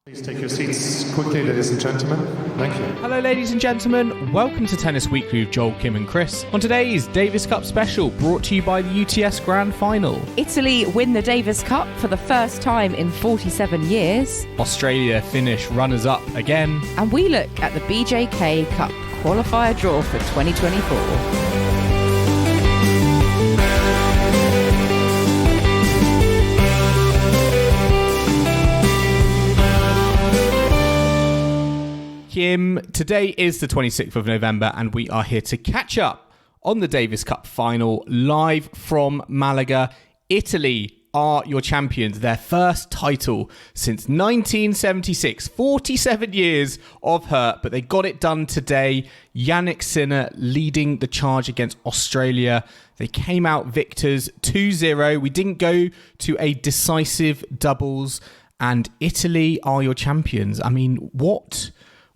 Please take your seats quickly, ladies and gentlemen. Thank you. Hello, ladies and gentlemen. Welcome to Tennis Weekly with Joel, Kim and Chris. On today's Davis Cup special, brought to you by the UTS Grand Final. Italy win the Davis Cup for the first time in 47 years. Australia finish runners-up again. And we look at the BJK Cup qualifier draw for 2024. Kim, today is the 26th of November and we are here to catch up on the Davis Cup final live from Malaga. Italy are your champions, their first title since 1976. 47 years of hurt, but they got it done today. Jannik Sinner leading the charge against Australia. They came out victors 2-0. We didn't go to a decisive doubles and Italy are your champions. I mean,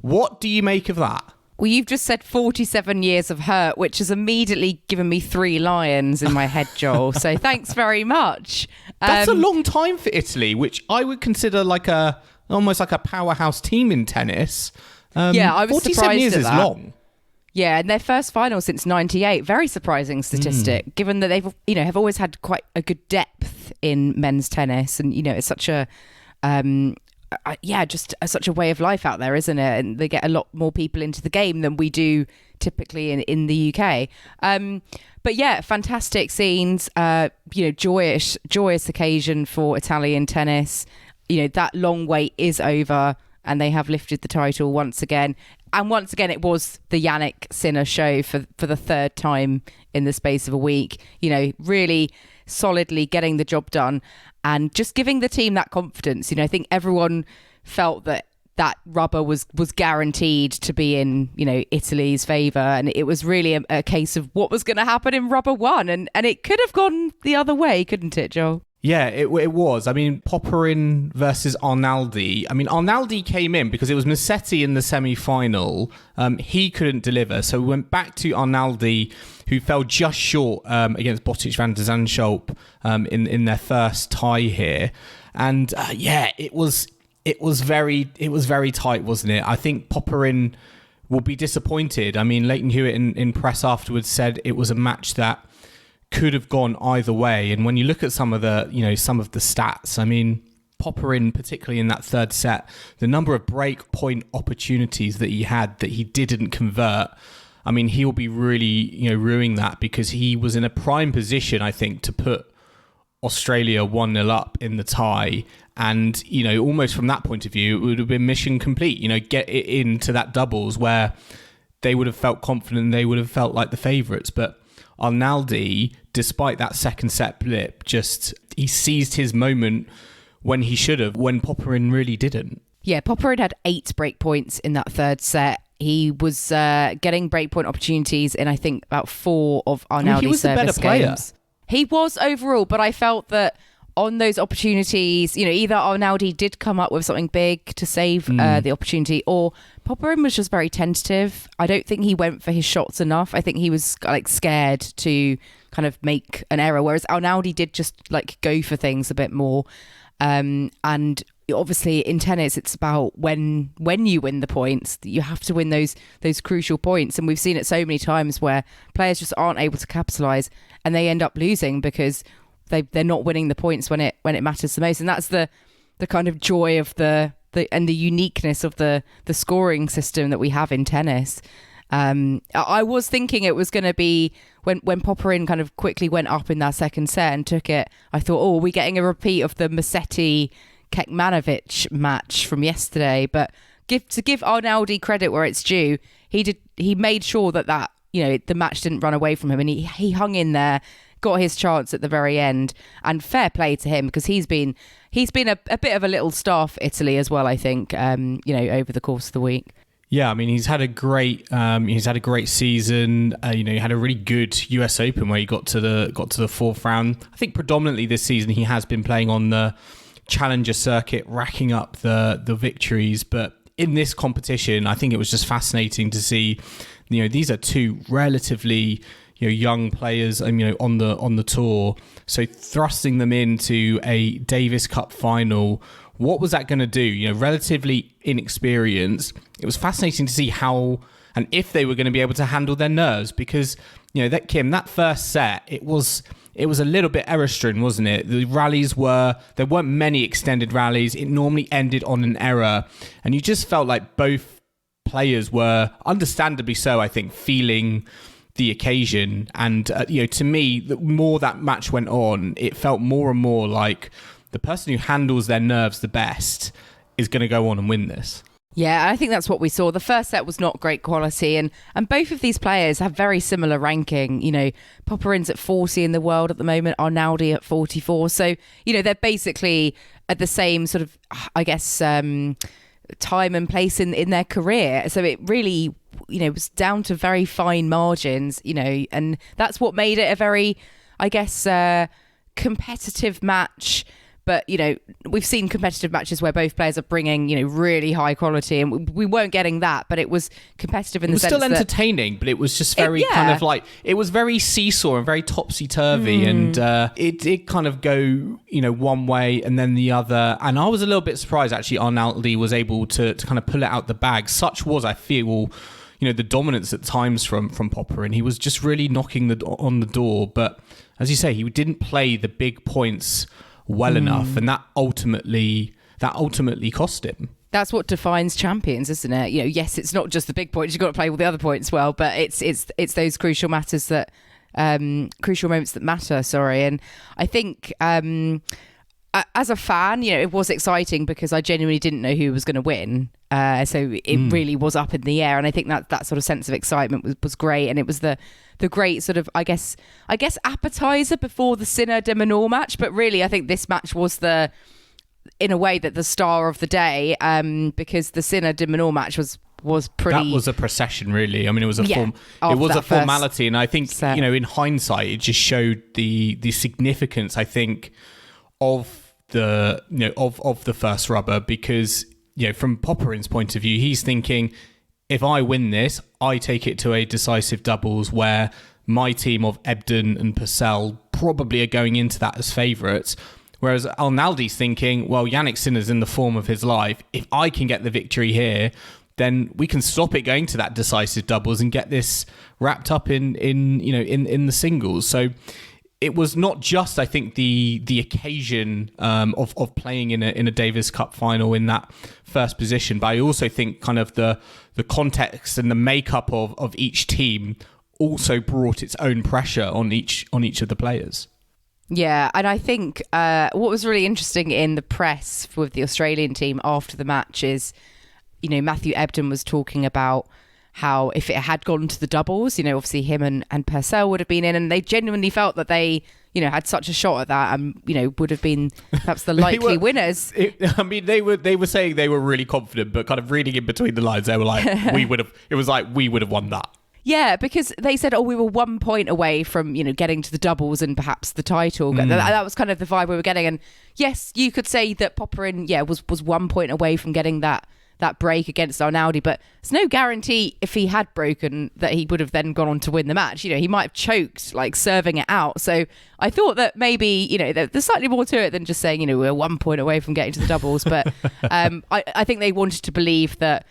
What do you make of that? Well, you've just said 47 years of hurt, which has immediately given me 3 lions in my head, Joel. So thanks very much. That's a long time for Italy, which I would consider almost like a powerhouse team in tennis. Yeah, I was 47 surprised years at is that. long. Yeah, and their first final since '98. Very surprising statistic, given that they've have always had quite a good depth in men's tennis, and it's such a such a way of life out there, isn't it? And they get a lot more people into the game than we do typically in the UK. But yeah, fantastic scenes. Joyous occasion for Italian tennis. That long wait is over, and they have lifted the title once again. And once again, it was the Jannik Sinner show for the third time in the space of a week. Really solidly getting the job done and just giving the team that confidence. I think everyone felt that rubber was guaranteed to be in Italy's favour, and it was really a case of what was going to happen in rubber one, and it could have gone the other way, couldn't it, Joel? Yeah, it was. I mean, Popyrin versus Arnaldi. I mean, Arnaldi came in because it was Musetti in the semi-final. He couldn't deliver. So we went back to Arnaldi, who fell just short against Botic van der Zandschulp in their first tie here. And it was very tight, wasn't it? I think Popyrin will be disappointed. I mean, Leighton Hewitt in press afterwards said it was a match that could have gone either way. And when you look at some of the stats, I mean, Popyrin, particularly in that third set, the number of break point opportunities that he had that he didn't convert, I mean, he'll be really, ruining that, because he was in a prime position, I think, to put Australia 1-0 up in the tie. And, almost from that point of view, it would have been mission complete, get it into that doubles where they would have felt confident, they would have felt like the favourites. But Arnaldi, despite that second set blip, he seized his moment when he should have, when Popyrin really didn't. Yeah, Popyrin had 8 break points in that third set. He was getting breakpoint opportunities in, I think, about 4 of Arnaldi's he was the better player. Games. He was overall, but I felt that on those opportunities, either Arnaldi did come up with something big to save the opportunity, or Popyrin was just very tentative. I don't think he went for his shots enough. I think he was scared to kind of make an error, whereas Arnaldi did just go for things a bit more. And obviously in tennis, it's about when you win the points, you have to win those crucial points. And we've seen it so many times where players just aren't able to capitalise and they end up losing because they're not winning the points when it matters the most. And that's the kind of joy of the uniqueness of the scoring system that we have in tennis. I was thinking it was going to be when Popyrin kind of quickly went up in that second set and took it. I thought, are we getting a repeat of the Musetti Kekmanovic match from yesterday? But give Arnaldi credit where it's due. He made sure that the match didn't run away from him, and he hung in there, got his chance at the very end, and fair play to him, because he's been a bit of a little star for Italy as well, I think, over the course of the week. Yeah, I mean, he's had a great season. He had a really good US Open where he got to the fourth round. I think predominantly this season he has been playing on the Challenger circuit, racking up the victories. But in this competition, I think it was just fascinating to see. These are 2 relatively young players, on the tour. So thrusting them into a Davis Cup final, what was that going to do? Relatively inexperienced. It was fascinating to see how and if they were going to be able to handle their nerves, because that first set, it was a little bit error-strewn, wasn't it? The rallies there weren't many extended rallies. It normally ended on an error, and you just felt like both players were, understandably so, I think, feeling the occasion. And to me, the more that match went on, it felt more and more like the person who handles their nerves the best is going to go on and win this. Yeah, I think that's what we saw. The first set was not great quality, and both of these players have very similar ranking. Popyrin's at 40 in the world at the moment, Arnaldi at 44. So, they're basically at the same sort of, I guess, time and place in their career. So it really, was down to very fine margins, and that's what made it a very, I guess, competitive match. But, we've seen competitive matches where both players are bringing, really high quality, and we weren't getting that, but it was competitive in the sense that... It was still entertaining, but it was just very kind of like... It was very seesaw and very topsy-turvy, and it did kind of go, one way and then the other. And I was a little bit surprised, actually, Arnaldi was able to kind of pull it out the bag. Such was, I feel... the dominance at times from Popyrin. He was just really knocking on the door. But as you say, he didn't play the big points well enough, and that ultimately cost him. That's what defines champions, isn't it? Yes, it's not just the big points. You've got to play all the other points well, but it's those crucial moments that matter. Sorry, and I think as a fan, it was exciting because I genuinely didn't know who was going to win. So it really was up in the air, and I think that sort of sense of excitement was great, and it was the great sort of I guess appetizer before the Sinner de Minaur match. But really, I think this match was in a way the star of the day, because the Sinner de Minaur match was pretty. That was a procession, really. I mean, it was a formality, and I think set. In hindsight, it just showed the significance, I think, of the first rubber, because from Popyrin's point of view, he's thinking, if I win this, I take it to a decisive doubles where my team of Ebden and Purcell probably are going into that as favourites. Whereas Arnaldi's thinking, well, Jannik Sinner's in the form of his life. If I can get the victory here, then we can stop it going to that decisive doubles and get this wrapped up in the singles. So it was not just, I think, the occasion of playing in a Davis Cup final in that first position, but I also think kind of the context and the makeup of each team also brought its own pressure on each of the players. Yeah, and I think what was really interesting in the press with the Australian team after the match is, Matthew Ebden was talking about how if it had gone to the doubles, obviously him and Purcell would have been in, and they genuinely felt that they, had such a shot at that and, would have been perhaps the likely winners. They were saying they were really confident, but kind of reading in between the lines, they were like, we would have won that. Yeah, because they said, we were 1 point away from, getting to the doubles and perhaps the title. That was kind of the vibe we were getting. And yes, you could say that Popyrin, was 1 point away from getting that break against Arnaldi, but there's no guarantee if he had broken that he would have then gone on to win the match. He might have choked, like serving it out. So I thought that maybe, there's slightly more to it than just saying, we're 1 point away from getting to the doubles. But I think they wanted to believe that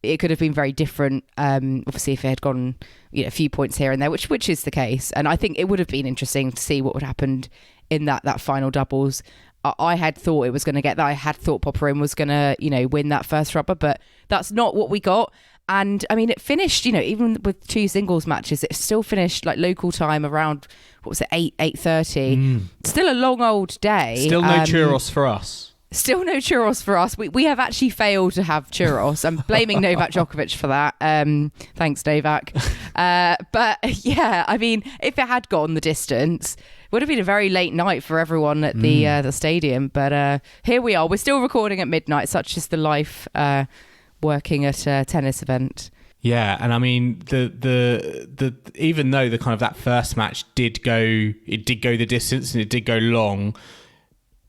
it could have been very different, obviously, if it had gone a few points here and there, which is the case. And I think it would have been interesting to see what would happen in that final doubles. I had thought it was going to get that. I had thought Popyrin was going to, win that first rubber, but that's not what we got. And I mean, it finished, even with two singles matches, it still finished like local time around, 8:30. Still a long old day. Still no churros for us. Still no churros for us. We have actually failed to have churros. I'm blaming Novak Djokovic for that. Thanks, Novak. But yeah, I mean, if it had gone the distance, it would have been a very late night for everyone at the stadium. But here we are. We're still recording at midnight. Such is the life working at a tennis event. Yeah, and I mean the even though the kind of that first match did go the distance and it did go long.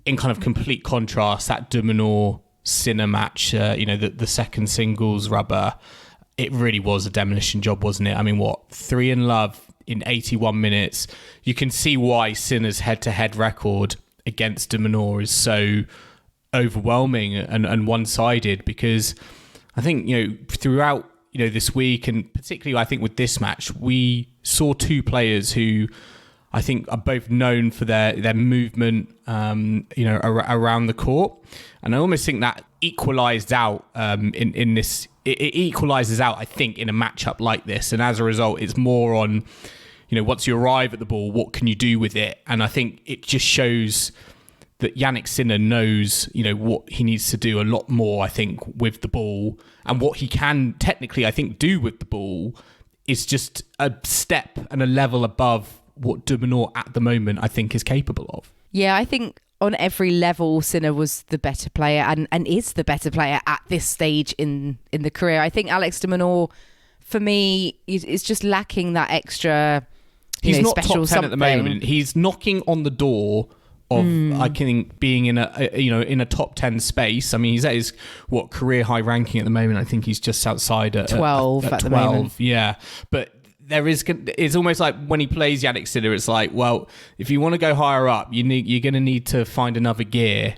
In kind of complete contrast, that de Minaur Sinner match, the second singles rubber, it really was a demolition job, wasn't it? I mean, 3 in love in 81 minutes. You can see why Sinner's head-to-head record against de Minaur is so overwhelming and one-sided, because I think, throughout, this week, and particularly I think with this match, we saw two players who I think are both known for their movement, around the court. And I almost think that equalised out in this. It equalises out, I think, in a matchup like this. And as a result, it's more on, once you arrive at the ball, what can you do with it? And I think it just shows that Jannik Sinner knows, what he needs to do a lot more, I think, with the ball. And what he can technically, I think, do with the ball is just a step and a level above what de Minaur at the moment, I think, is capable of. Yeah, I think on every level, Sinner was the better player and is the better player at this stage in the career. I think Alex de Minaur, for me, is just lacking that extra, He's not special top 10 at the moment. He's knocking on the door of, I think, being in a top 10 space. I mean, he's at his career high ranking at the moment. I think he's just outside at 12 at 12, the moment. Yeah, but it's almost like when he plays Jannik Sinner, it's like, well, if you want to go higher up, you're going to need to find another gear,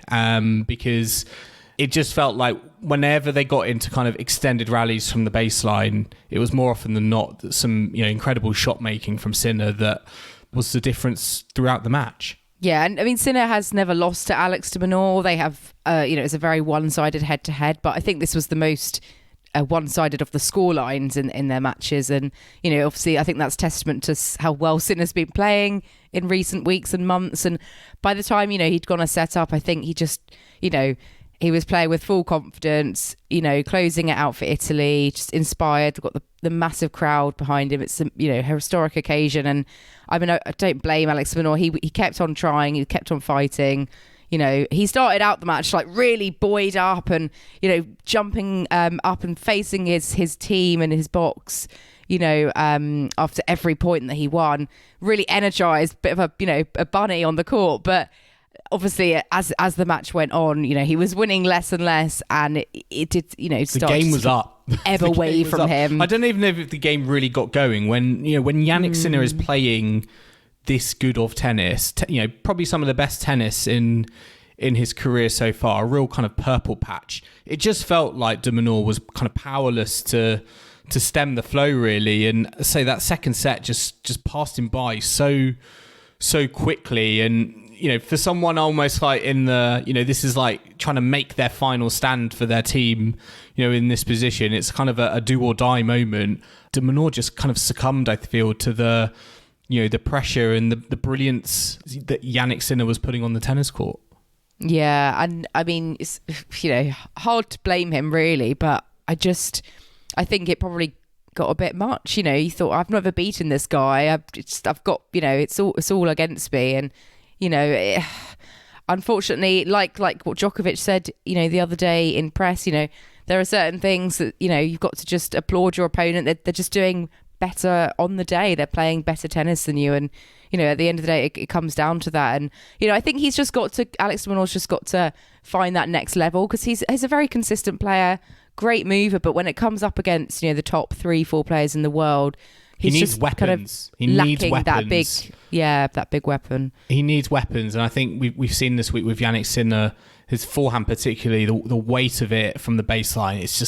because it just felt like whenever they got into kind of extended rallies from the baseline, it was more often than not that some incredible shot making from Sinner that was the difference throughout the match. Yeah, and I mean, Sinner has never lost to Alex de Minaur. They have, it's a very one-sided head-to-head, but I think this was the most one-sided of the scorelines in their matches. And, obviously, I think that's testament to how well Sinner's been playing in recent weeks and months. And by the time, he'd gone a set up, I think he just, he was playing with full confidence, closing it out for Italy, just inspired, got the massive crowd behind him. It's a, historic occasion. And I mean, I don't blame Alex de Minaur. He kept on trying, he kept on fighting. He started out the match like really buoyed up and, jumping up and facing his team and his box, after every point that he won, really energized, bit of a bunny on the court. But obviously, as the match went on, he was winning less and less, and it did, start. The game was up. Ebb away from him. I don't even know if the game really got going when Jannik Sinner is playing this good of tennis. Probably some of the best tennis in his career so far. A real kind of purple patch. It just felt like de Minaur was kind of powerless to stem the flow, really, and so that second set just passed him by so quickly. And for someone almost like in the, this is like trying to make their final stand for their team, in this position, it's kind of a do or die moment. De Minaur just kind of succumbed, I feel, to the, the pressure and the brilliance that Jannik Sinner was putting on the tennis court. Yeah, and I mean, it's, hard to blame him really, but I think it probably got a bit much. You thought, I've never beaten this guy. I've got, it's all against me. And, unfortunately, like what Djokovic said, the other day in press, there are certain things that, you've got to just applaud your opponent. They're just doing better on the day. They're playing better tennis than you. And, at the end of the day, it comes down to that. And, I think Alex de Minaur's just got to find that next level, because he's a very consistent player, great mover. But when it comes up against, the top 3-4 players in the world, he needs weapons. Kind of he needs weapons. that big weapon. He needs weapons. And I think we've seen this week with Jannik Sinner, his forehand particularly, the weight of it from the baseline, it's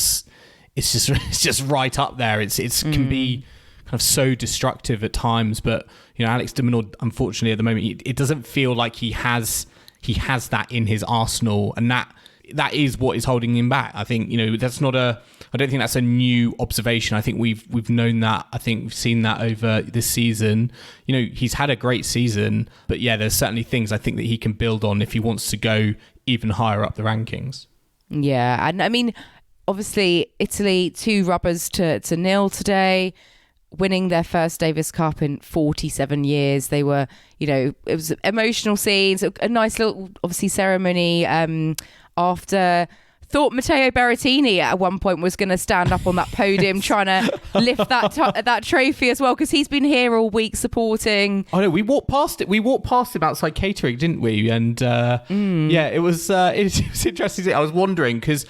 just right up there. It can be kind of so destructive at times, but Alex de Minaur, unfortunately at the moment, it doesn't feel like he has that in his arsenal, and that is what is holding him back. I think I don't think that's a new observation. I think we've known that. I think we've seen that over this season. He's had a great season, but yeah, there's certainly things I think that he can build on if he wants to go even higher up the rankings. Yeah, and I mean, obviously Italy 2 rubbers to 0 today, winning their first Davis Cup in 47 years. They were, it was emotional scenes, a nice little, obviously, ceremony after. Thought Matteo Berrettini at one point was going to stand up on that podium trying to lift that trophy as well, because he's been here all week supporting. Oh no, we walked past it. We walked past him outside catering, didn't we? And yeah, it was interesting. I was wondering, because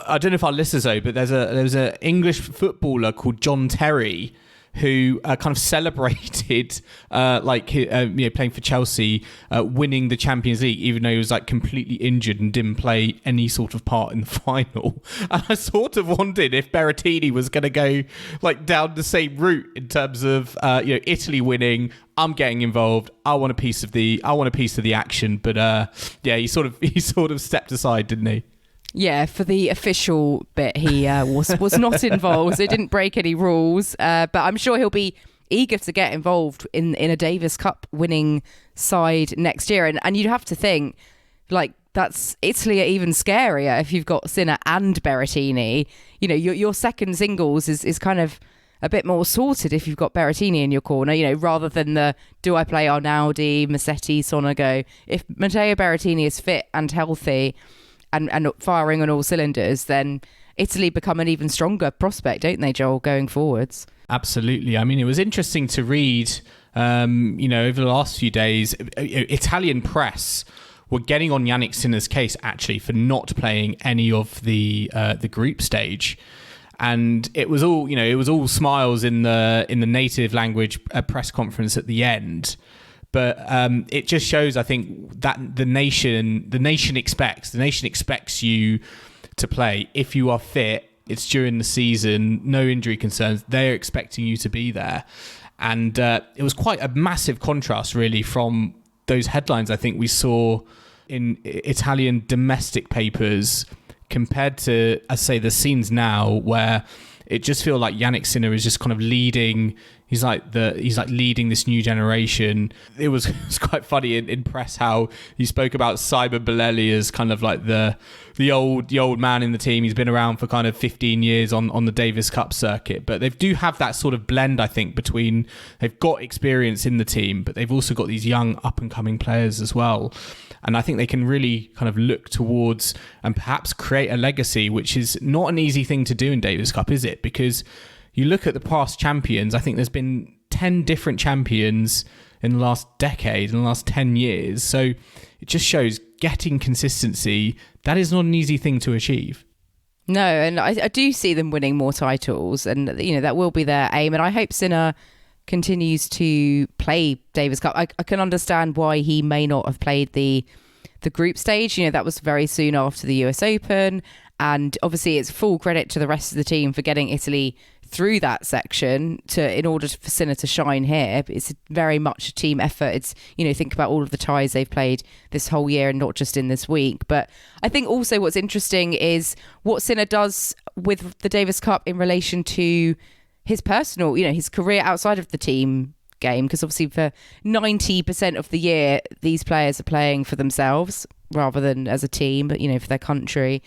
I don't know if our listeners know, but there was an English footballer called John Terry who kind of celebrated playing for Chelsea, winning the Champions League, even though he was like completely injured and didn't play any sort of part in the final. And I sort of wondered if Berrettini was going to go like down the same route in terms of Italy winning. I'm getting involved. I want a piece of the action. But he sort of stepped aside, didn't he? Yeah, for the official bit, he was not involved. So he didn't break any rules. But I'm sure he'll be eager to get involved in a Davis Cup winning side next year. And you'd have to think, like, that's Italy are even scarier if you've got Sinner and Berrettini. You know, your second singles is kind of a bit more sorted if you've got Berrettini in your corner, you know, rather than do I play Arnaldi, Musetti, Sonego. If Matteo Berrettini is fit and healthy and firing on all cylinders, then Italy become an even stronger prospect, don't they, Joel, going forwards? Absolutely. I mean, it was interesting to read, over the last few days, Italian press were getting on Jannik Sinner's case, actually, for not playing any of the group stage. And it was all smiles in the native language press conference at the end. But it just shows, I think, that the nation expects you to play. If you are fit, it's during the season, no injury concerns. They're expecting you to be there. And it was quite a massive contrast, really, from those headlines I think we saw in Italian domestic papers compared to, I say, the scenes now where it just feels like Jannik Sinner is just kind of leading. He's like leading this new generation. It was quite funny in press how he spoke about Simon Bolelli as kind of like the old man in the team. He's been around for kind of 15 years on the Davis Cup circuit. But they do have that sort of blend, I think, between they've got experience in the team, but they've also got these young up and coming players as well. And I think they can really kind of look towards and perhaps create a legacy, which is not an easy thing to do in Davis Cup, is it? Because you look at the past champions, I think there's been 10 different champions in the last decade, in the last 10 years. So it just shows getting consistency, that is not an easy thing to achieve. No, and I do see them winning more titles, and you know that will be their aim. And I hope Sinner continues to play Davis Cup. I can understand why he may not have played the group stage. You know, that was very soon after the US Open. And obviously it's full credit to the rest of the team for getting Italy through that section in order for Sinner to shine here. It's very much a team effort. It's, you know, think about all of the ties they've played this whole year and not just in this week. But I think also what's interesting is what Sinner does with the Davis Cup in relation to his personal, you know, his career outside of the team game. Because obviously for 90% of the year, these players are playing for themselves rather than as a team, but, you know, for their country.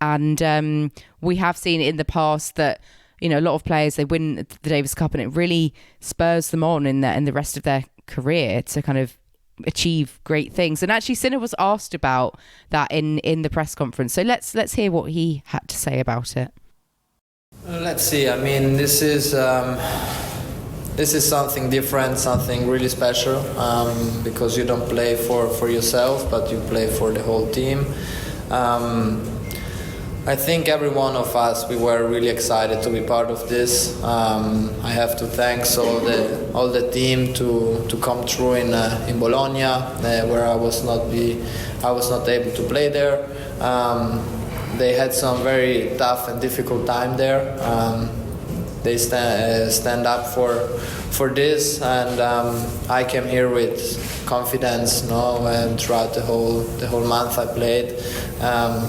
And we have seen in the past that, you know, a lot of players, they win the Davis Cup and it really spurs them on in the rest of their career to kind of achieve great things. And actually Sinner was asked about that in the press conference. So let's hear what he had to say about it. Let's see. I mean, this is something different, something really special, because you don't play for yourself, but you play for the whole team. I think every one of us, we were really excited to be part of this. I have to thank all the team to come through in Bologna, where I was not able to play there. They had some very tough and difficult time there. They stand up for this, and I came here with confidence, and throughout the whole month I played,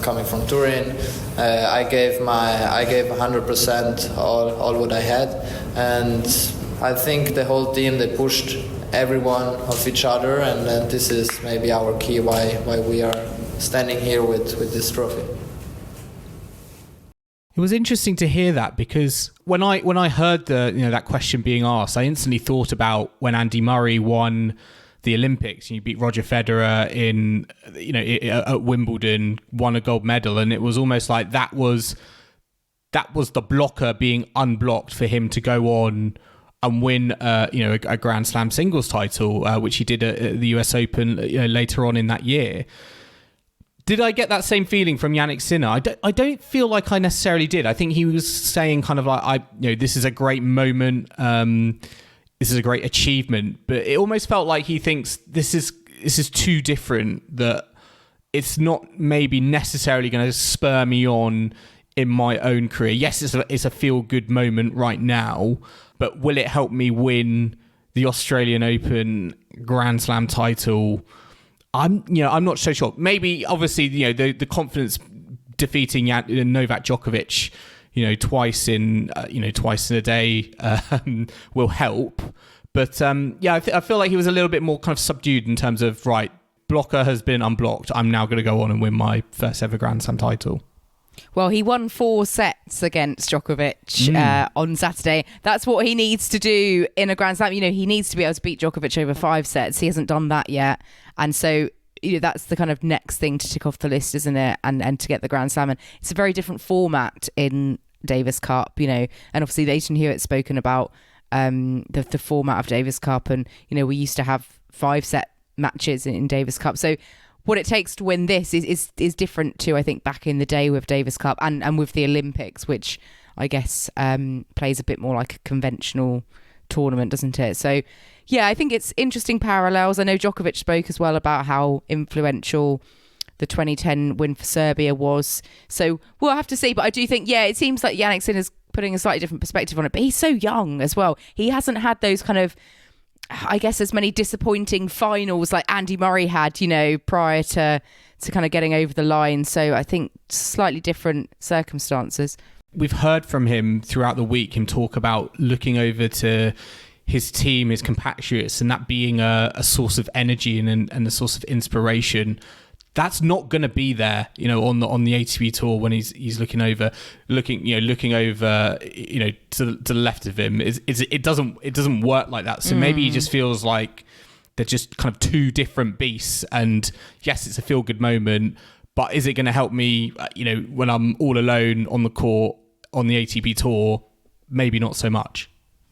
coming from Turin. I gave 100% all what I had, and I think the whole team, they pushed everyone of each other, and this is maybe our key why we are standing here with this trophy. It was interesting to hear that, because when I heard that question being asked, I instantly thought about when Andy Murray won the Olympics. You beat Roger Federer at Wimbledon, won a gold medal, and it was almost like that was the blocker being unblocked for him to go on and win a Grand Slam singles title, which he did at the US Open later on in that year. Did I get that same feeling from Jannik Sinner? I don't feel like I necessarily did. I think he was saying kind of like, this is a great moment. This is a great achievement. But it almost felt like he thinks this is too different, that it's not maybe necessarily going to spur me on in my own career. Yes, it's a feel-good moment right now, but will it help me win the Australian Open Grand Slam title? I'm not so sure. Maybe, obviously, the confidence defeating Novak Djokovic, twice in a day will help. But I feel like he was a little bit more kind of subdued in terms of, right, blocker has been unblocked. I'm now going to go on and win my first ever Grand Slam title. Well, he won 4 sets against Djokovic on Saturday. That's what he needs to do in a Grand Slam. He needs to be able to beat Djokovic over 5 sets. He hasn't done that yet. And so that's the kind of next thing to tick off the list, isn't it? And to get the Grand Slam. And it's a very different format in Davis Cup, and obviously Leighton Hewitt's spoken about the format of Davis Cup. And, we used to have 5-set matches in Davis Cup. So what it takes to win this is different to, I think, back in the day with Davis Cup and with the Olympics, which I guess plays a bit more like a conventional tournament, doesn't it? So, yeah, I think it's interesting parallels. I know Djokovic spoke as well about how influential the 2010 win for Serbia was. So we'll have to see. But I do think, it seems like Jannik Sinner's putting a slightly different perspective on it. But he's so young as well. He hasn't had those kind of, I guess, as many disappointing finals like Andy Murray had, prior to kind of getting over the line. So I think slightly different circumstances. We've heard from him throughout the week, him talk about looking over to his team, his compatriots, and that being a source of energy and a source of inspiration. That's not going to be there, on the ATP tour when he's looking over to the left of him. It doesn't work like that. So maybe he just feels like they're just kind of two different beasts. And yes, it's a feel good moment, but is it going to help me, when I'm all alone on the court on the ATP tour? Maybe not so much.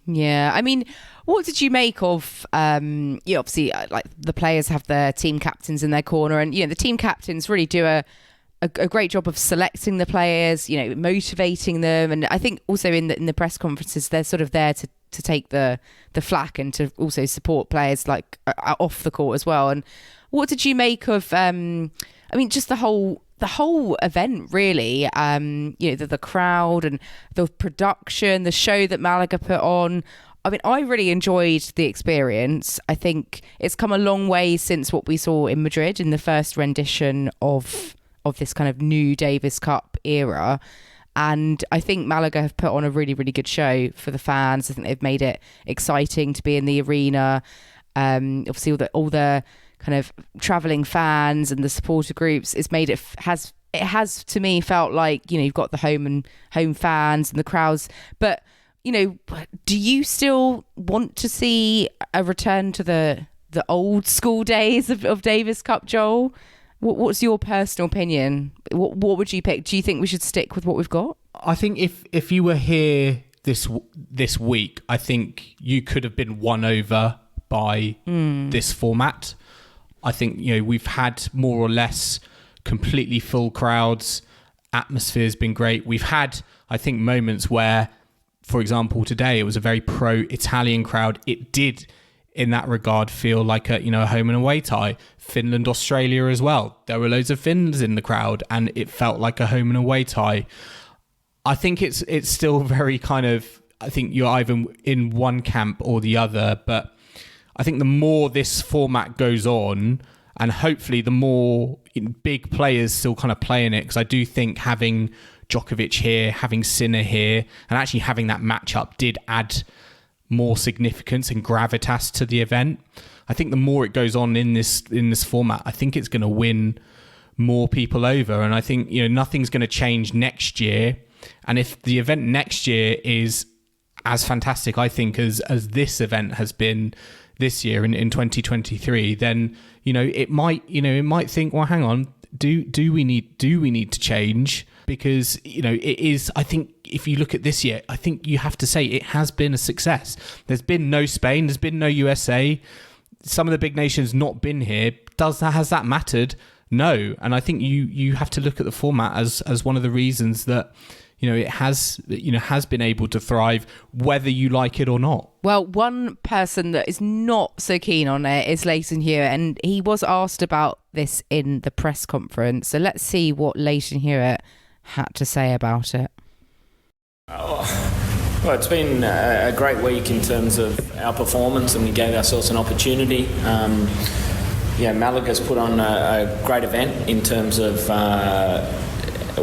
Yeah, I mean, what did you make of, obviously, like the players have their team captains in their corner, and, the team captains really do a great job of selecting the players, motivating them. And I think also in the press conferences, they're sort of there to take the flak and to also support players like off the court as well. And what did you make of, just the whole event, really, the crowd and the production, the show that Malaga put on? I mean, I really enjoyed the experience. I think it's come a long way since what we saw in Madrid in the first rendition of this kind of new Davis Cup era. And I think Malaga have put on a really, really good show for the fans. I think they've made it exciting to be in the arena. Obviously, all the kind of travelling fans and the supporter groups, it's made it has to me felt like, you've got the home fans and the crowds. But, do you still want to see a return to the old school days of Davis Cup, Joel? What's your personal opinion? What would you pick? Do you think we should stick with what we've got? I think if you were here this week, I think you could have been won over by this format. I think, we've had more or less completely full crowds. Atmosphere's been great. We've had, I think, moments where, for example, today it was a very pro-Italian crowd. It did, in that regard, feel like a home and away tie. Finland, Australia as well. There were loads of Finns in the crowd, and it felt like a home and away tie. I think it's still very kind of, I think you're either in one camp or the other, but I think the more this format goes on, and hopefully the more big players still kind of play in it, because I do think having Djokovic here, having Sinner here, and actually having that matchup did add more significance and gravitas to the event. I think the more it goes on in this format, I think it's going to win more people over. And I think, nothing's going to change next year. And if the event next year is as fantastic, I think, as this event has been this year in 2023, then, it might think, well, hang on, do we need to change? Because, it is, I think, if you look at this year, I think you have to say it has been a success. There's been no Spain, there's been no USA. Some of the big nations not been here. Has that mattered? no. And I think you have to look at the format as one of the reasons that it has been able to thrive, whether you like it or not. Well, one person that is not so keen on it is Leighton Hewitt, and he was asked about this in the press conference. So let's see what Leighton Hewitt had to say about it. Well, it's been a great week in terms of our performance, and we gave ourselves an opportunity. Malaga's put on a great event in terms of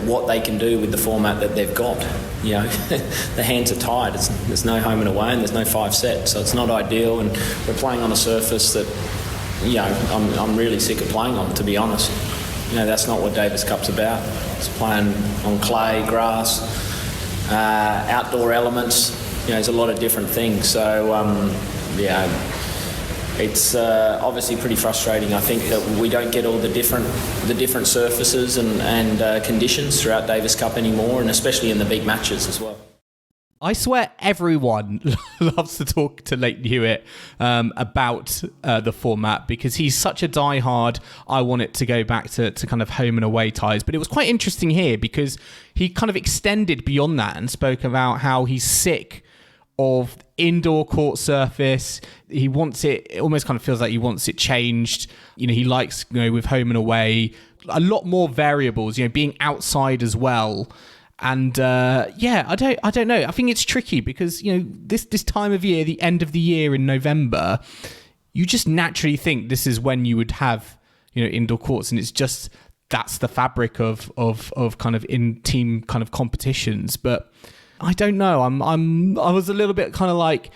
what they can do with the format that they've got. The hands are tied. There's no home and away, and there's no 5 sets, so it's not ideal. And we're playing on a surface that, I'm really sick of playing on, to be honest. That's not what Davis Cup's about. It's playing on clay, grass, outdoor elements. There's a lot of different things. So, it's obviously pretty frustrating. I think that we don't get all the different surfaces and conditions throughout Davis Cup anymore, and especially in the big matches as well. I swear everyone loves to talk to Leighton Hewitt about the format, because he's such a diehard. I want it to go back to kind of home and away ties. But it was quite interesting here because he kind of extended beyond that and spoke about how he's sick of indoor court surface. He wants it almost kind of feels like he wants it changed. He likes, with home and away, a lot more variables, being outside as well. And I don't know. I think it's tricky because, this time of year, the end of the year in November, you just naturally think this is when you would have, indoor courts, and it's just that's the fabric of kind of in team kind of competitions. But I don't know. I was a little bit kind of like,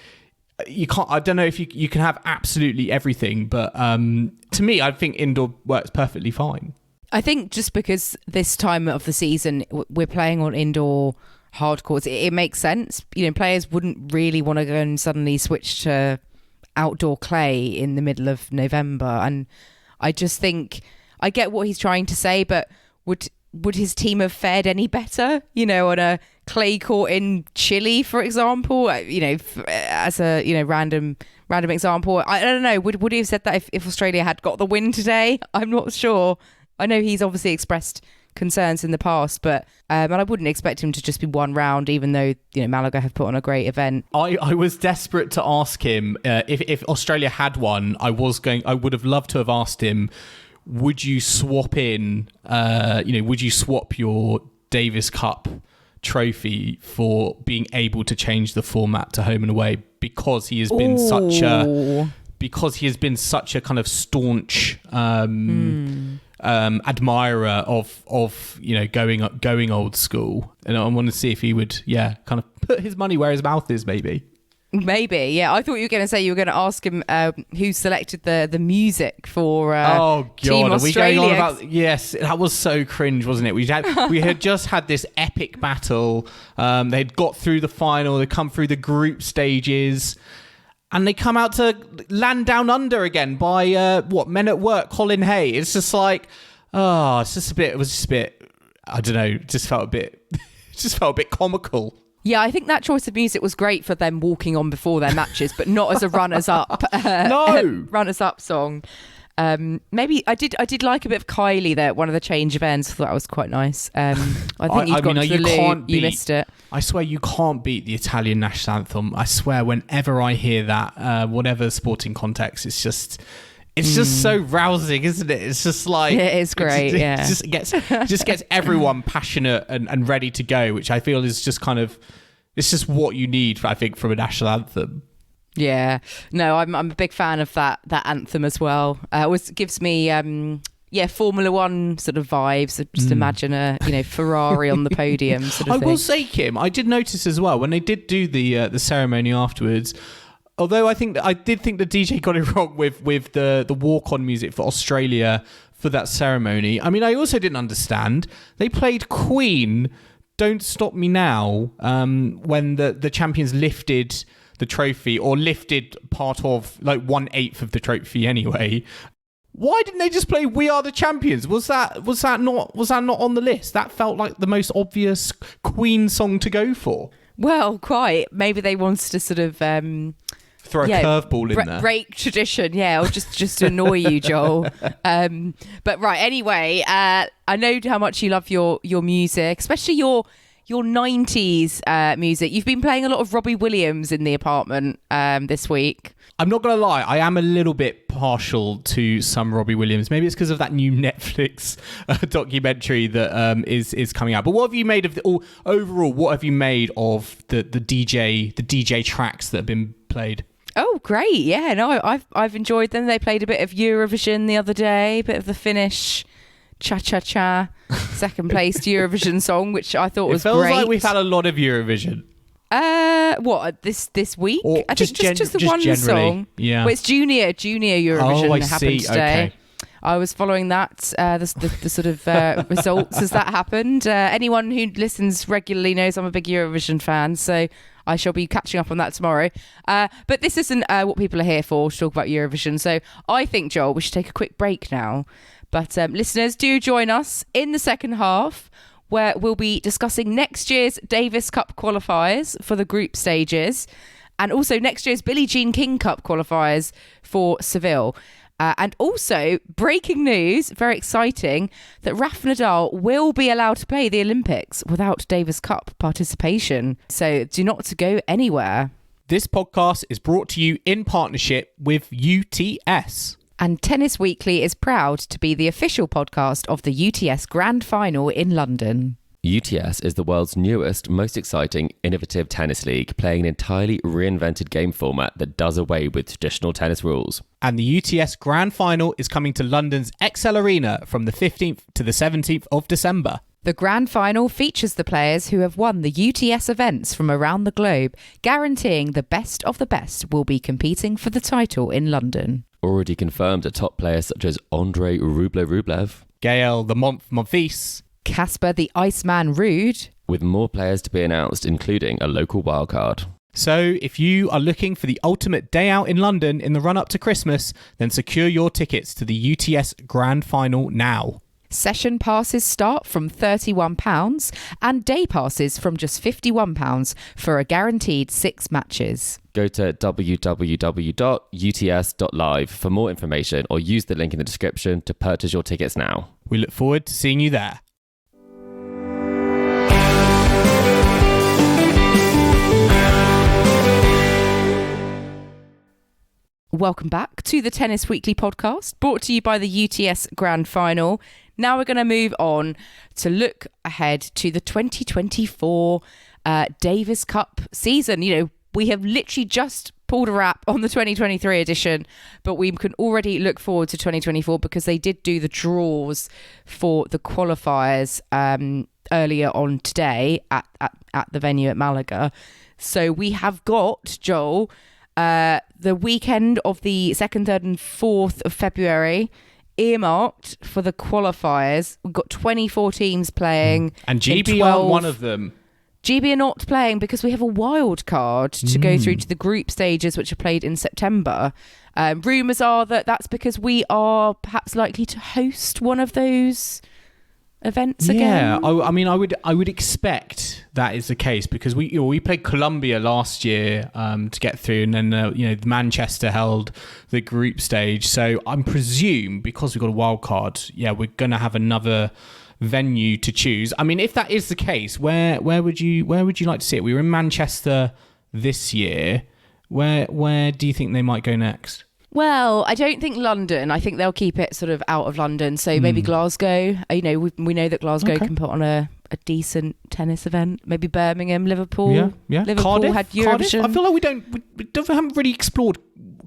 you can't. I don't know if you can have absolutely everything, but to me, I think indoor works perfectly fine. I think just because this time of the season we're playing on indoor hard courts, it makes sense. Players wouldn't really want to go and suddenly switch to outdoor clay in the middle of November. And I just think I get what he's trying to say, but would his team have fared any better, on a clay court in Chile, for example? As a random example, I don't know. Would he have said that if Australia had got the win today? I'm not sure. I know he's obviously expressed concerns in the past, but and I wouldn't expect him to just be one round, even though Malaga have put on a great event. I was desperate to ask him if Australia had won. I would have loved to have asked him, would you swap would you swap your Davis Cup trophy for being able to change the format to home and away, because he has been such a kind of staunch admirer of going old school, and I want to see if he would kind of put his money where his mouth is. Maybe, yeah. I thought you were going to say you were going to ask him who selected the music for Team Australia. Are we going on about? Yes, that was so cringe, wasn't it? We had just had this epic battle. They'd got through the final. They come through the group stages, and they come out to Land Down Under again by Men at Work, Colin Hay. It's just like, it was just a bit. I don't know. It just felt a bit comical. Yeah, I think that choice of music was great for them walking on before their matches, but not as a runners-up. Runners-up song. Maybe I did like a bit of Kylie there at one of the change events. I thought that was quite nice. I think you've got to the loo. You missed it. I swear you can't beat the Italian national anthem. I swear whenever I hear that, whatever sporting context, it's just so rousing, isn't it? It's just like, it is great. It just gets everyone passionate and ready to go, which I feel is just kind of, it's just what you need, I think, from a national anthem. Yeah, no, I'm a big fan of that anthem as well. It always gives me Formula One sort of vibes. So just imagine a Ferrari on the podium sort of thing. I will say, Kim, I did notice as well when they did do the ceremony afterwards. Although I did think the DJ got it wrong with the walk-on music for Australia for that ceremony. I mean, I also didn't understand. They played Queen, Don't Stop Me Now, when the champions lifted the trophy, or lifted part of, like, 1/8 of the trophy anyway. Why didn't they just play We Are the Champions? Was that not on the list? That felt like the most obvious Queen song to go for. Well, quite. Maybe they wanted to sort of Throw a curveball in there. Break tradition, yeah, or just to annoy you, Joel. But right, anyway, I know how much you love your music, especially your 90s music. You've been playing a lot of Robbie Williams in the apartment this week. I'm not going to lie, I am a little bit partial to some Robbie Williams. Maybe it's because of that new Netflix documentary that is coming out. But what have you made of overall? What have you made of the DJ tracks that have been played? Oh, great! Yeah, no, I've enjoyed them. They played a bit of Eurovision the other day, a bit of the Finnish cha-cha-cha second place Eurovision song, which I thought was great. It feels like we've had a lot of Eurovision. What this week? Or I think just the one generally. song. Yeah. Well, it's junior Eurovision happened today. Okay. I was following that the sort of results as that happened. Anyone who listens regularly knows I'm a big Eurovision fan, so I shall be catching up on that tomorrow. But this isn't what people are here for, to talk about Eurovision. So I think, Joel, we should take a quick break now. But listeners, do join us in the second half, where we'll be discussing next year's Davis Cup qualifiers for the group stages, and also next year's Billie Jean King Cup qualifiers for Seville. And also, breaking news, very exciting, that Rafa Nadal will be allowed to play the Olympics without Davis Cup participation. So do not go anywhere. This podcast is brought to you in partnership with UTS. And Tennis Weekly is proud to be the official podcast of the UTS Grand Final in London. UTS is the world's newest, most exciting, innovative tennis league, playing an entirely reinvented game format that does away with traditional tennis rules. And the UTS Grand Final is coming to London's XL Arena from the 15th to the 17th of December. The Grand Final features the players who have won the UTS events from around the globe, guaranteeing the best of the best will be competing for the title in London. Already confirmed are top players such as Andrey Rublev, Gael, the Monfils, Casper, the Iceman Ruud, with more players to be announced, including a local wildcard. So if you are looking for the ultimate day out in London in the run-up to Christmas, then secure your tickets to the UTS Grand Final now. Session passes start from £31 and day passes from just £51 for a guaranteed 6 matches. Go to www.uts.live for more information or use the link in the description to purchase your tickets now. We look forward to seeing you there. Welcome back to the Tennis Weekly podcast, brought to you by the UTS Grand Final. Now we're going to move on to look ahead to the 2024 Davis Cup season. You know, we have literally just pulled a wrap on the 2023 edition, but we can already look forward to 2024 because they did do the draws for the qualifiers earlier on today at the venue at Malaga. So we have got, Joel, the weekend of the 2nd, 3rd and 4th of February earmarked for the qualifiers. We've got 24 teams playing. And GB aren't one of them. GB are not playing because we have a wild card to go through to the group stages, which are played in September. Rumours are that that's because we are perhaps likely to host one of those events again. Yeah, I mean, I would expect that is the case because we played Colombia last year to get through, and then Manchester held the group stage. So I'm presume because we've got a wild card, we're going to have another venue to choose. I mean, if that is the case, where would you like to see it? We were in Manchester this year. Where do you think they might go next? Well, I don't think London. I think they'll keep it sort of out of London. So maybe Glasgow. We know that Glasgow can put on a decent tennis event. Maybe Birmingham, Liverpool. Yeah. Liverpool Cardiff, had Eurovision. I feel like we haven't really explored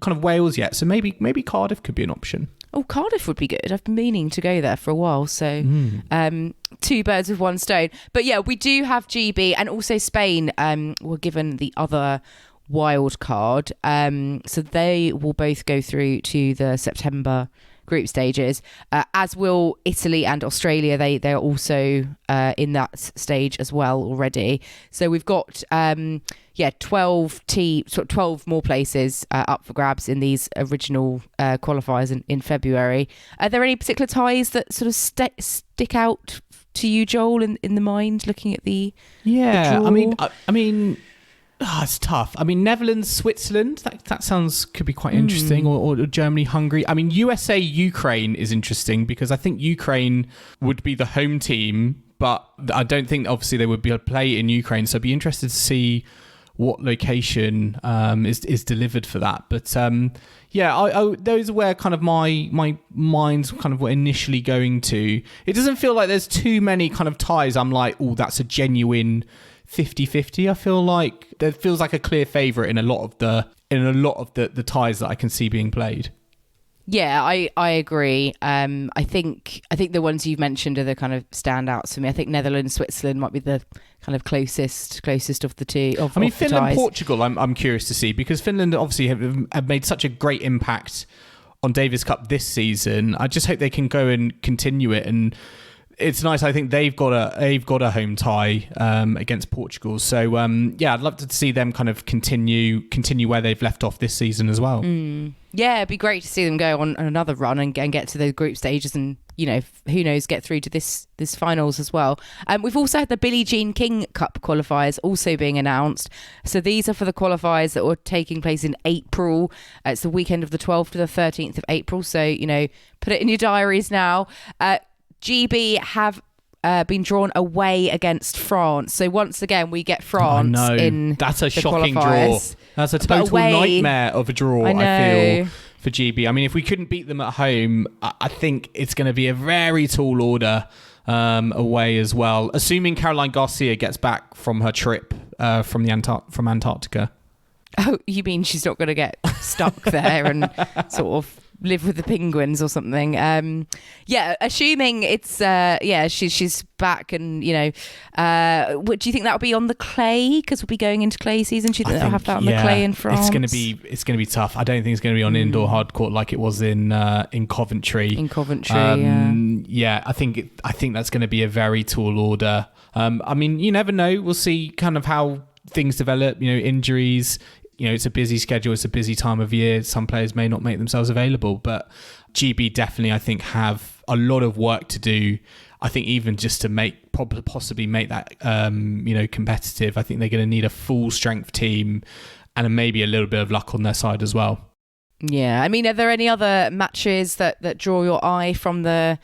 kind of Wales yet. So maybe Cardiff could be an option. Oh, Cardiff would be good. I've been meaning to go there for a while. So 2 birds with one stone. But yeah, we do have GB and also Spain were given the other wild card. So they will both go through to the September group stages, as will Italy and Australia. They're also in that stage as well already. So we've got 12 more places up for grabs in these original qualifiers in February. Are there any particular ties that sort of stick out to you, Joel, in the mind looking at the draw? I mean It's tough. I mean, Netherlands, Switzerland, that sounds could be quite interesting, or Germany, Hungary. I mean, USA, Ukraine is interesting because I think Ukraine would be the home team, but I don't think obviously they would be able to play in Ukraine. So I'd be interested to see what location is delivered for that. But I those are where kind of my mind's kind of initially going to. It doesn't feel like there's too many kind of ties I'm like, oh, that's a genuine 50-50. I feel like there feels like a clear favourite in a lot of the ties that I can see being played. Yeah, I agree. I think the ones you've mentioned are the kind of standouts for me. I think Netherlands, Switzerland might be the kind of closest of the two. Finland, Portugal, I'm curious to see, because Finland obviously have made such a great impact on Davis Cup this season. I just hope they can go and continue it, and it's nice. I think they've got a home tie against Portugal. So I'd love to see them kind of continue where they've left off this season as well. Yeah, it'd be great to see them go on another run and get to the group stages, and who knows, get through to this finals as well. We've also had the Billie Jean King Cup qualifiers also being announced. So these are for the qualifiers that were taking place in April. It's the weekend of the 12th to the 13th of April. So put it in your diaries now. GB have been drawn away against France. So once again, we get France in that's a the shocking qualifiers. Draw. That's a total nightmare of a draw, I feel, for GB. I mean, if we couldn't beat them at home, I think it's going to be a very tall order away as well, assuming Caroline Garcia gets back from her trip from Antarctica. Oh, you mean she's not going to get stuck there and sort of live with the penguins or something? Assuming it's she's back, and what do you think that'll be on the clay? Because we'll be going into clay season. Do you think they'll have that on the clay in France? It's going to be tough. I don't think it's going to be on indoor hard court like it was in Coventry. I think that's going to be a very tall order. I mean, you never know. We'll see kind of how things develop. Injuries. It's a busy schedule. It's a busy time of year. Some players may not make themselves available, but GB definitely, I think, have a lot of work to do. I think even just to possibly make that, competitive, I think they're going to need a full strength team and maybe a little bit of luck on their side as well. Yeah. I mean, are there any other matches that draw your eye from the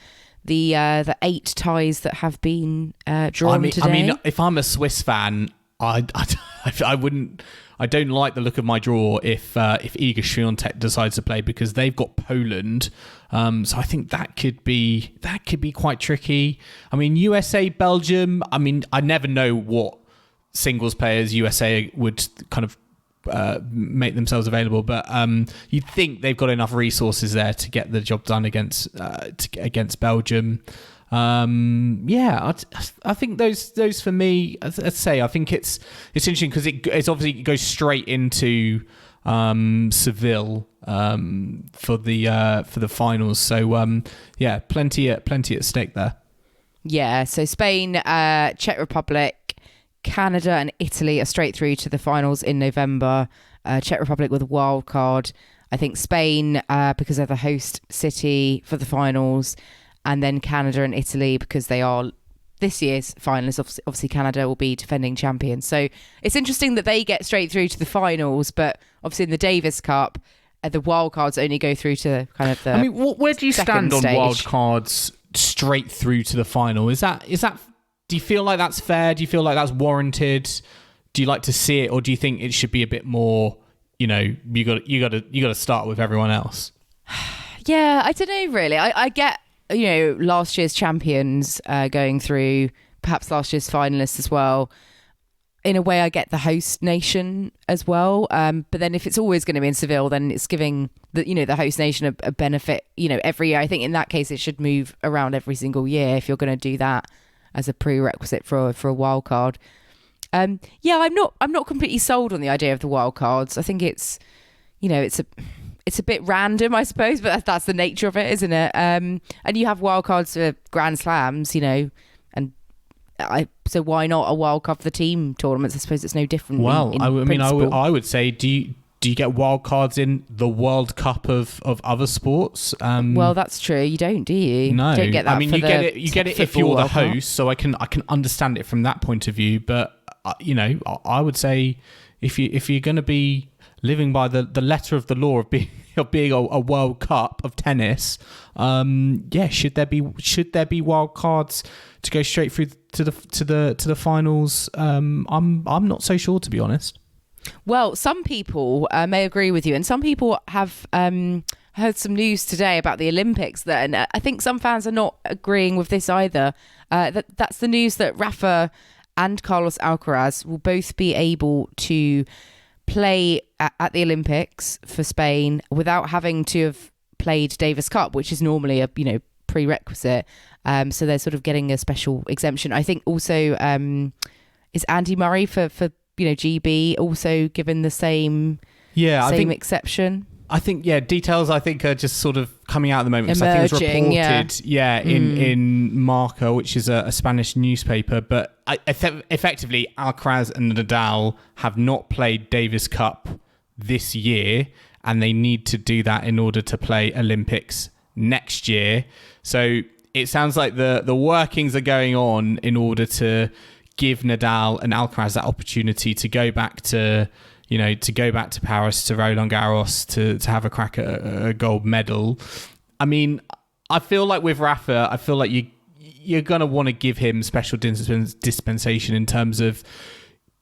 8 ties that have been drawn today? I mean, if I'm a Swiss fan, I wouldn't. I don't like the look of my draw if Iga Swiatek decides to play, because they've got Poland. So I think that could be quite tricky. I mean, USA, Belgium. I mean, I never know what singles players USA would kind of make themselves available, but you'd think they've got enough resources there to get the job done against Belgium. I think those for me, I'd say, I think it's interesting because it's obviously, it goes straight into Seville for the finals. So plenty at stake there. Yeah, so Spain, Czech Republic, Canada and Italy are straight through to the finals in November. Czech Republic with a wild card. I think Spain because they're the host city for the finals. And then Canada and Italy because they are this year's finalists. Obviously, Canada will be defending champions. So it's interesting that they get straight through to the finals, but obviously in the Davis Cup, the wild cards only go through to kind of the I mean, where do you stand on stage. Wild cards straight through to the final? Is that? Do you feel like that's fair? Do you feel like that's warranted? Do you like to see it, or do you think it should be a bit more? You got to start with everyone else. Yeah, I don't know really. I get. Last year's champions going through, perhaps last year's finalists as well. In a way, I get the host nation as well. But then if it's always going to be in Seville, then it's giving the host nation a benefit, every year. I think in that case, it should move around every single year if you're going to do that as a prerequisite for a wild card. I'm not completely sold on the idea of the wild cards. I think it's a bit random, I suppose, but that's the nature of it, isn't it? And you have wild cards for Grand Slams, so why not a wild card for the team tournaments? I suppose it's no different. Well, in I would say, do you get wild cards in the World Cup of other sports? Well, that's true. You don't, do you? No, you don't get that. I mean, you get it if you're the host, so I can understand it from that point of view. But I would say, if you're going to be living by the letter of the law of being a World Cup of tennis, should there be wild cards to go straight through to the finals? I'm not so sure, to be honest. Well, some people may agree with you, and some people have heard some news today about the Olympics. And I think some fans are not agreeing with this either. That's the news that Rafa and Carlos Alcaraz will both be able to play at the Olympics for Spain without having to have played Davis Cup, which is normally a prerequisite. So they're sort of getting a special exemption. I think also is Andy Murray for GB also given the same exception. I think details are just sort of coming out at the moment. Emerging, I think it's reported in Marca, which is a Spanish newspaper. But effectively, Alcaraz and Nadal have not played Davis Cup this year, and they need to do that in order to play Olympics next year. So it sounds like the workings are going on in order to give Nadal and Alcaraz that opportunity to go back to Paris, to Roland Garros, to have a crack at a gold medal. I mean, I feel like with Rafa, you're going to want to give him special dispensation in terms of,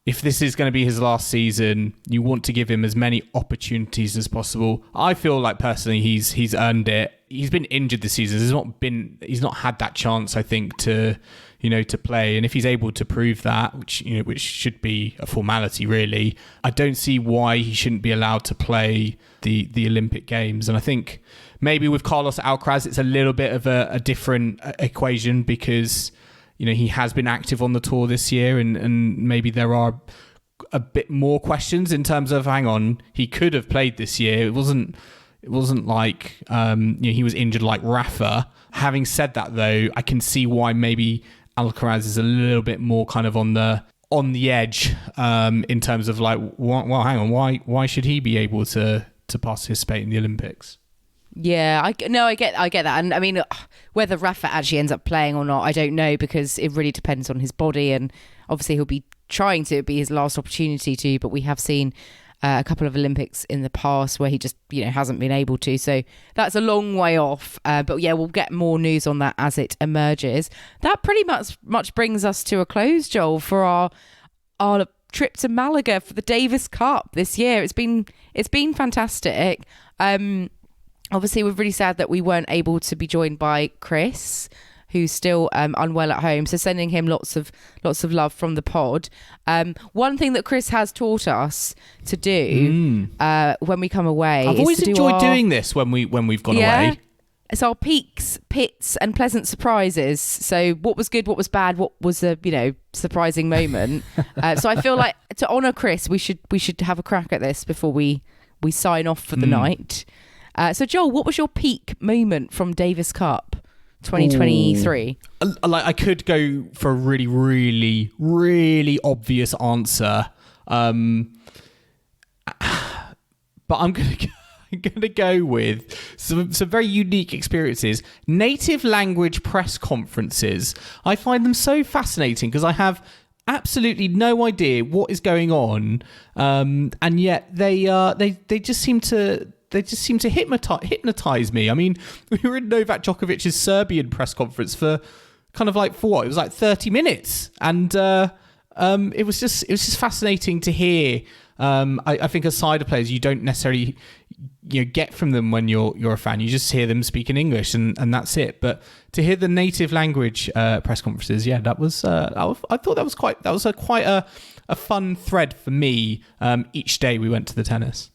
if this is going to be his last season, you want to give him as many opportunities as possible. I feel like personally he's earned it. He's been injured this season. He's not had that chance, I think, to play. And if he's able to prove that, which should be a formality really, I don't see why he shouldn't be allowed to play the Olympic Games. And I think maybe with Carlos Alcaraz, it's a little bit of a different equation because he has been active on the tour this year, and maybe there are a bit more questions in terms of, hang on, he could have played this year. It wasn't like he was injured like Rafa. Having said that, though, I can see why maybe Alcaraz is a little bit more kind of on the edge in terms of like, well, hang on, why should he be able to participate in the Olympics? Yeah, I get that. And I mean, whether Rafa actually ends up playing or not, I don't know, because it really depends on his body, and obviously he'll be trying to be his last opportunity to, but we have seen a couple of Olympics in the past where he just hasn't been able to, so that's a long way off, but yeah, we'll get more news on that as it emerges. That pretty much brings us to a close, Joel, for our trip to Malaga for the Davis Cup this year. It's been fantastic. Obviously, we're really sad that we weren't able to be joined by Chris, who's still unwell at home. So sending him lots of love from the pod. One thing that Chris has taught us to do when we come away. I've always enjoyed doing this when we've gone away. It's our peaks, pits, and pleasant surprises. So what was good, what was bad, what was a surprising moment. So I feel like to honour Chris, we should have a crack at this before we sign off for the night. So Joel, what was your peak moment from Davis Cup 2023? Like, I could go for a really, really, really obvious answer, but I'm gonna go with some very unique experiences. Native language press conferences. I find them so fascinating because I have absolutely no idea what is going on, and yet they just seem to. They just seem to hypnotize me. I mean, we were in Novak Djokovic's Serbian press conference for what? It was like 30 minutes, and it was just fascinating to hear. I think as cider players, you don't necessarily get from them when you're a fan. You just hear them speak in English, and that's it. But to hear the native language press conferences, I thought that was quite a fun thread for me. Each day we went to the tennis.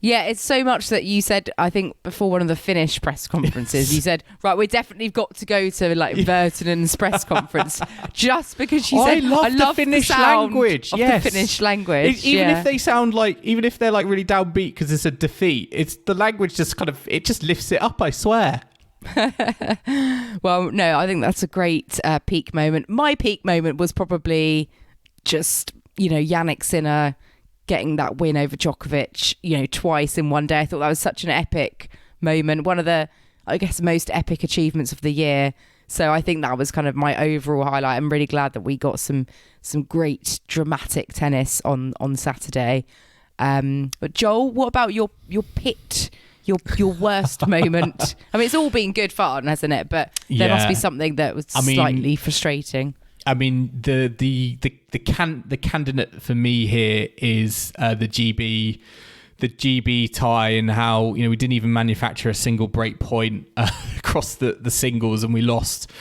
Yeah, it's so much that you said, I think, before one of the Finnish press conferences, you said, right, we definitely got to go to like Virtanen's press conference, just because you said, I love the Finnish language. Of the Finnish language. If they sound like, even if they're like really downbeat because it's a defeat, it's the language just it just lifts it up, I swear. Well, no, I think that's a great peak moment. My peak moment was probably just, Jannik Sinner getting that win over Djokovic, twice in one day. I thought that was such an epic moment. One of the, I guess, most epic achievements of the year. So I think that was kind of my overall highlight. I'm really glad that we got some great dramatic tennis on Saturday. But Joel, what about your pit? Your worst moment. I mean, it's all been good fun, hasn't it? But there must be something that was slightly frustrating. I mean, the candidate for me here is the GB tie, and how we didn't even manufacture a single break point across the singles, and we lost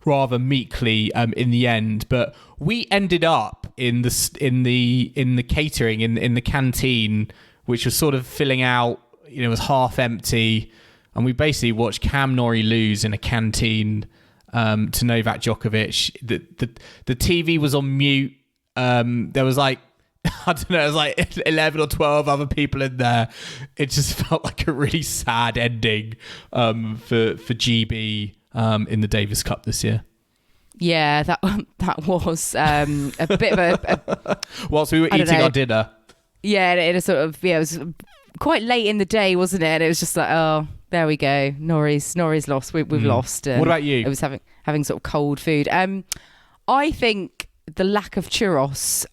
rather meekly in the end. But we ended up in the catering in the canteen, which was sort of filling out. It was half empty, and we basically watched Cam Norrie lose in a canteen to Novak Djokovic. The TV was on mute. There was I don't know, it was like 11 or 12 other people in there. It just felt like a really sad ending for GB in the Davis Cup this year. Yeah, that was a bit of a whilst we were eating our dinner. Yeah, it was quite late in the day, wasn't it? And it was just like, oh, there we go. Norrie's lost. We've lost. What about you? It was having sort of cold food. I think the lack of churros.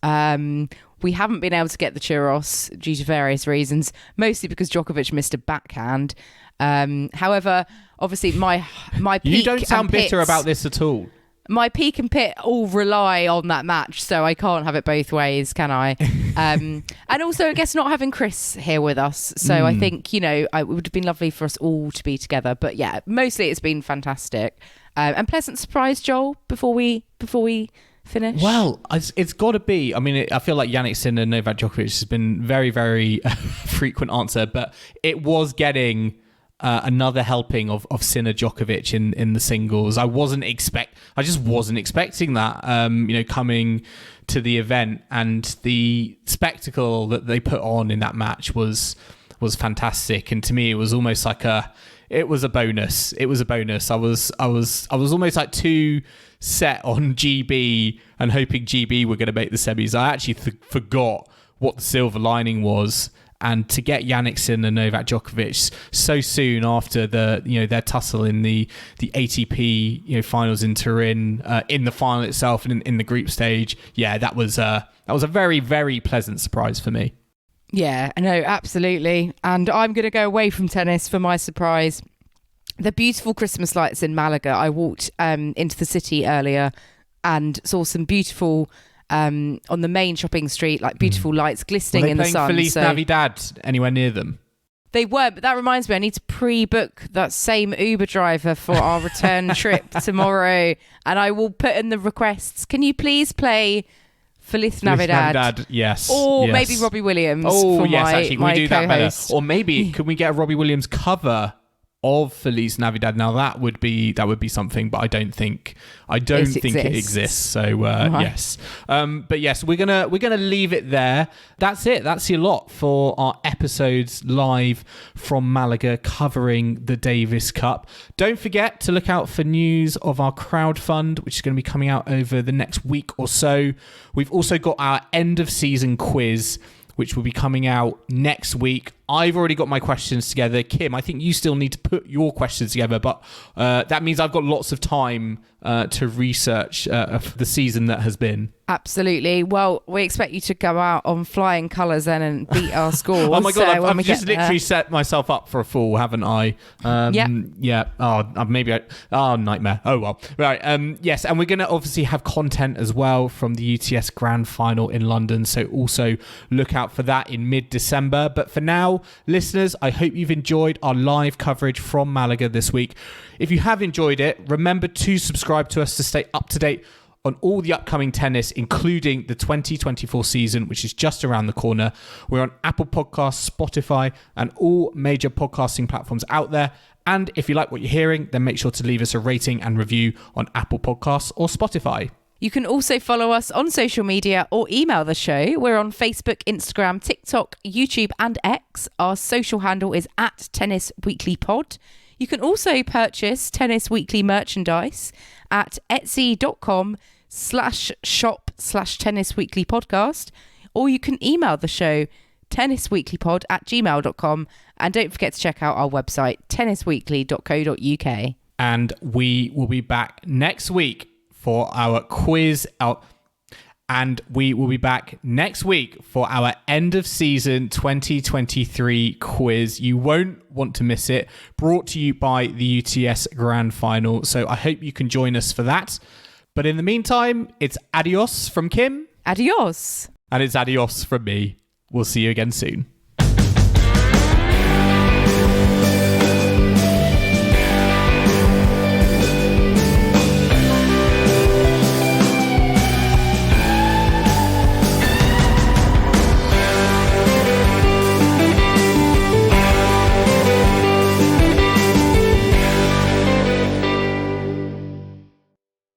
We haven't been able to get the churros due to various reasons, mostly because Djokovic missed a backhand. However, obviously my peak you don't sound and pits, bitter about this at all. My peak and pit all rely on that match, so I can't have it both ways, can I? And also, I guess not having Chris here with us. So I think, it would have been lovely for us all to be together. But yeah, mostly it's been fantastic. And pleasant surprise, Joel, before we finish. Well, it's got to be. I mean, I feel like Jannik Sinner and Novak Djokovic has been very, very frequent answer, but it was getting another helping of Sinner Djokovic in the singles. I just wasn't expecting that. Coming to the event, and the spectacle that they put on in that match was fantastic. And to me, it was almost like it was a bonus. It was a bonus. I was almost like too set on GB and hoping GB were going to make the semis. I actually forgot what the silver lining was. And to get Jannik Sinner and Novak Djokovic so soon after their tussle in the ATP finals in Turin, in the final itself and in the group stage, that was a very, very pleasant surprise for me. Yeah, I know, absolutely. And I'm going to go away from tennis for my surprise. The beautiful Christmas lights in Malaga. I walked into the city earlier and saw some beautiful. On the main shopping street, like beautiful lights glistening in the sun. Feliz Navidad anywhere near them? They weren't, but that reminds me, I need to pre-book that same Uber driver for our return trip tomorrow, and I will put in the requests. Can you please play Feliz Navidad? Yes. Or maybe Robbie Williams. Oh, for yes, actually, can we do that co-host. better? Or maybe can we get a Robbie Williams cover of Feliz Navidad? Now that would be something, but I don't think it exists. So right. Yes, but yes, we're gonna leave it there. That's it. That's your lot for our episodes live from Malaga covering the Davis Cup. Don't forget to look out for news of our crowdfund, which is going to be coming out over the next week or so. We've also got our end of season quiz, which will be coming out next week. I've already got my questions together. Kim, I think you still need to put your questions together, but that means I've got lots of time to research the season that has been. Absolutely. Well, we expect you to go out on flying colours then and beat our scores. Oh my God, I've just literally set myself up for a fall, haven't I? Yeah. Oh, nightmare. Oh, well. Right. Yes, and we're going to obviously have content as well from the UTS Grand Final in London, so also look out for that in mid-December. But for now, listeners, I hope you've enjoyed our live coverage from Malaga this week. If you have enjoyed it, remember to subscribe to us to stay up to date on all the upcoming tennis, including the 2024 season, which is just around the corner. We're on Apple Podcasts, Spotify, and all major podcasting platforms out there. And if you like what you're hearing, then make sure to leave us a rating and review on Apple Podcasts or Spotify. You can also follow us on social media or email the show. We're on Facebook, Instagram, TikTok, YouTube, and X. Our social handle is @TennisWeeklyPod. You can also purchase Tennis Weekly merchandise at etsy.com/shop/tennisweeklypodcast, or you can email the show tennisweeklypod@gmail.com, and don't forget to check out our website tennisweekly.co.uk. And we will be back next week for our quiz. And we will be back next week for our end of season 2023 quiz. You won't want to miss it. Brought to you by the UTS Grand Final. So I hope you can join us for that. But in the meantime, it's adios from Kim. Adios. And it's adios from me. We'll see you again soon.